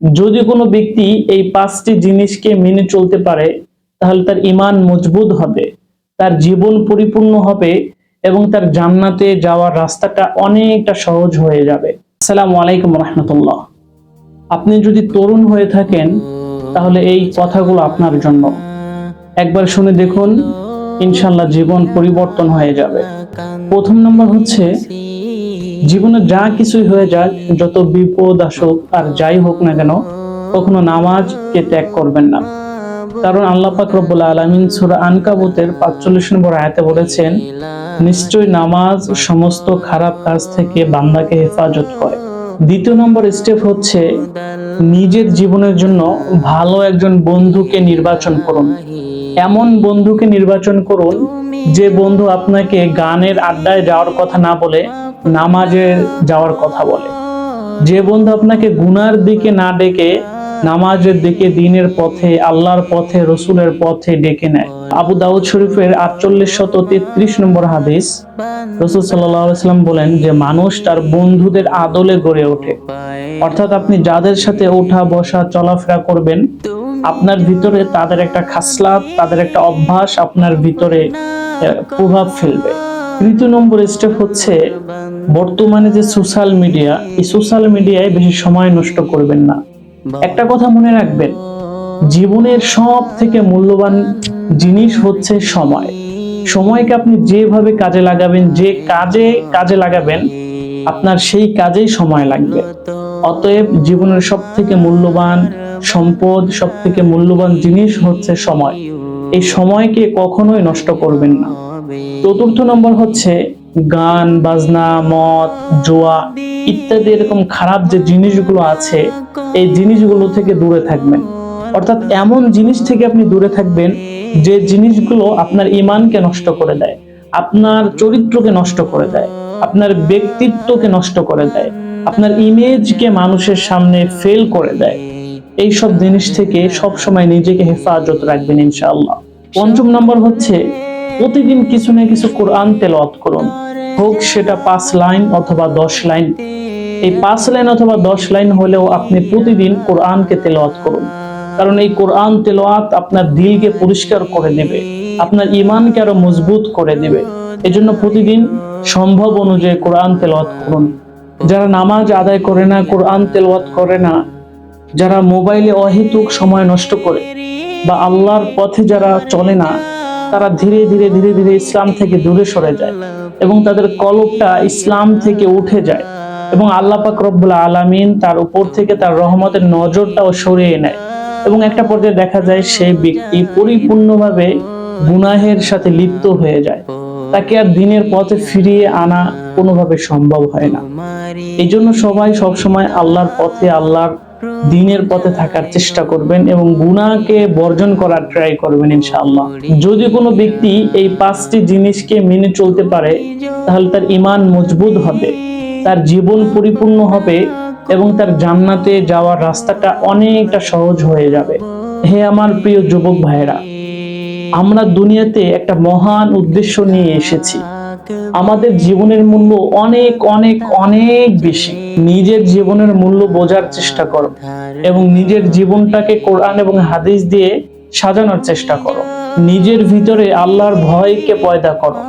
যদি কোনো ব্যক্তি এই 5টি জিনিসকে মেনে চলতে পারে তাহলে তার ঈমান মজবুত হবে, তার জীবন পরিপূর্ণ হবে এবং তার জান্নাতে যাওয়ার রাস্তাটা অনেকটা সহজ হয়ে যাবে। আসসালামু আলাইকুম রাহমাতুল্লাহ। আপনি যদি তরুণ হয়ে থাকেন তাহলে এই কথাগুলো আপনার জন্য। একবার শুনে দেখুন, ইনশাআল্লাহ জীবন পরিবর্তন হয়ে যাবে। প্রথম নম্বর হচ্ছে, জীবনে যা কিছুই হয়ে যাক, যত বিপদ আসুক আর যাই হোক না কেন, কখনো নামাজকে ত্যাগ করবেন না। কারণ আল্লাহ পাক রব্বুল আলামিন সূরা আনকাবুতের ৪৫ নম্বর আয়াতে বলেছেন, নিশ্চয়ই নামাজ সমস্ত খারাপ কাজ থেকে বান্দাকে হেফাজত করে। দ্বিতীয় নম্বর স্টেপ হচ্ছে, নিজের জীবনের জন্য ভালো একজন বন্ধুকে নির্বাচন করুন। এমন বন্ধুকে নির্বাচন করুন যে বন্ধু আপনাকে গানের আড্ডায় যাওয়ার কথা না বলে নামাজে যাওয়ার কথা বলে, যে বন্ধু আপনাকে গুনার দিকে না ডেকে নামাজের দিকে, দ্বীনের পথে, আল্লাহর পথে, রসুলের পথে ডেকে নেয়। আবু দাউদ শরীফের 4833 নম্বর হাদিস, রাসূল সাল্লাল্লাহু আলাইহি ওয়াসাল্লাম বলেন যে মানুষ তার বন্ধুদের আদলে গড়ে ওঠে। অর্থাৎ আপনি যাদের সাথে ওঠা বসা চলাফেরা করবেন, আপনার ভিতরে তাদের একটা খাসলাত, তাদের একটা অভ্যাস আপনার ভিতরে প্রভাব ফেলবে। তৃতীয় নম্বর স্টেপ হচ্ছে, বর্তমানে যে সোশ্যাল মিডিয়া, এই সোশ্যাল মিডিয়ায় বেশি সময় নষ্ট করবেন না। একটা কথা মনে রাখবেন, জীবনের সব থেকে মূল্যবান জিনিস হচ্ছে সময়। সময়কে আপনি যেভাবে কাজে লাগাবেন, যে কাজে লাগাবেন, আপনার সেই কাজেই সময় লাগবে। অতএব জীবনের সব থেকে মূল্যবান সম্পদ, সব থেকে মূল্যবান জিনিস হচ্ছে সময়। এই সময়কে কখনোই নষ্ট করবেন না। চতুর্থ নম্বর হচ্ছে, গান বাজনা, মদ, জুয়া ইত্যাদি এরকম খারাপ যে জিনিসগুলো আছে, এই জিনিসগুলো থেকে দূরে থাকবেন। অর্থাৎ এমন জিনিস থেকে আপনি দূরে থাকবেন যে জিনিসগুলো আপনার ঈমানকে নষ্ট করে দেয়, আপনার চরিত্রকে নষ্ট করে দেয়, আপনার ব্যক্তিত্বকে নষ্ট করে দেয়, আপনার ইমেজকে মানুষের সামনে ফেল করে দেয়। এই সব জিনিস থেকে সব সময় নিজেকে হেফাজত রাখবেন ইনশাআল্লাহ। পঞ্চম নম্বর হচ্ছে, প্রতিদিন কিছু না কিছু কোরআন তেলাওয়াত করুন, হোক সেটা 5 লাইন অথবা 10 লাইন। এই 5 লাইন অথবা 10 লাইন হলেও আপনি প্রতিদিন কোরআনকে তেলাওয়াত করুন। কারণ এই কোরআন তেলাওয়াত আপনার দিলকে পরিষ্কার করে দেবে, আপনার ঈমানকে আরো মজবুত করে দেবে। এজন্য প্রতিদিন সম্ভব অনুযায়ী কোরআন তেলাওয়াত করুন। যারা নামাজ আদায় করে না, কোরআন তেলাওয়াত করে না, যারা মোবাইলে অহেতুক সময় নষ্ট করে বা আল্লাহর পথে যারা চলে না, তারা ধীরে ধীরে ধীরে ধীরে ইসলাম থেকে দূরে সরে যায় এবং তাদের কলবটা ইসলাম থেকে উঠে যায় এবং আল্লাহ পাক রব্বুল আলামিন তার উপর থেকে তার রহমতের নজরটাও সরিয়ে নেয় এবং একটা পর্যায়ে দেখা যায় সেই ব্যক্তি পরিপূর্ণভাবে গুনাহের সাথে লিপ্ত হয়ে যায়। তাকে আর দ্বীনের পথে ফিরিয়ে আনা কোনোভাবে সম্ভব হয় না। এই জন্য সবাই সবসময় আল্লাহর পথে, আল্লাহর দ্বীনের পথে থাকার চেষ্টা করবেন এবং গুনাহকে বর্জন করার ট্রাই করবেন ইনশাআল্লাহ। যদি কোনো ব্যক্তি এই 5টি জিনিসকে মেনে চলতে পারে তাহলে তার ঈমান মজবুত হবে, তার জীবন পরিপূর্ণ হবে এবং তার জান্নাতে যাওয়ার রাস্তাটা অনেকটা সহজ হয়ে যাবে। হে আমার প্রিয় যুবক ভাইরা, আমরা দুনিয়াতে একটা মহান উদ্দেশ্য নিয়ে এসেছি। আমাদের জীবনের মূল্য অনেক অনেক অনেক বেশি। নিজের জীবনের মূল্য বোঝার চেষ্টা করো এবং নিজের জীবনটাকে কোরআন এবং হাদিস দিয়ে সাজানোর চেষ্টা করো। নিজের ভিতরে আল্লাহর ভয়কে পয়দা করো,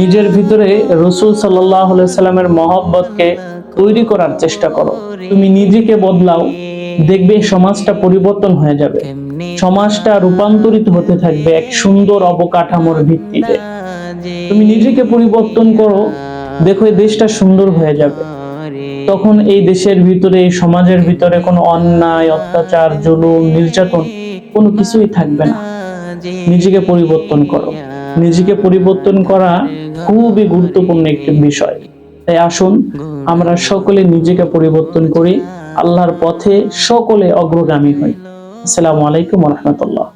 নিজের ভিতরে রাসূল সাল্লাল্লাহু আলাইহি সাল্লামের মহব্বতকে তৈরি করার চেষ্টা করো। তুমি নিজেকে বদলাও, দেখবে সমাজটা পরিবর্তন হয়ে যাবে, সমাজটা রূপান্তরিত হতে থাকবে এক সুন্দর অবকাঠামোর ভিত্তিতে। তুমি নিজেকে পরিবর্তন করো, দেখো এই দেশটা সুন্দর হয়ে যাবে। তখন এই দেশের ভিতরে, এই সমাজের ভিতরে কোনো অন্যায়, অত্যাচার, জুলুম, নির্যাতন কোনো কিছুই থাকবে না। নিজেকে পরিবর্তন করো। নিজেকে পরিবর্তন করা খুবই গুরুত্বপূর্ণ একটি বিষয়। তাই আসুন আমরা সকলে নিজেকে পরিবর্তন করি, আল্লাহর পথে সকলে অগ্রগামী হই। আসসালামু আলাইকুম ওয়া রাহমাতুল্লাহ।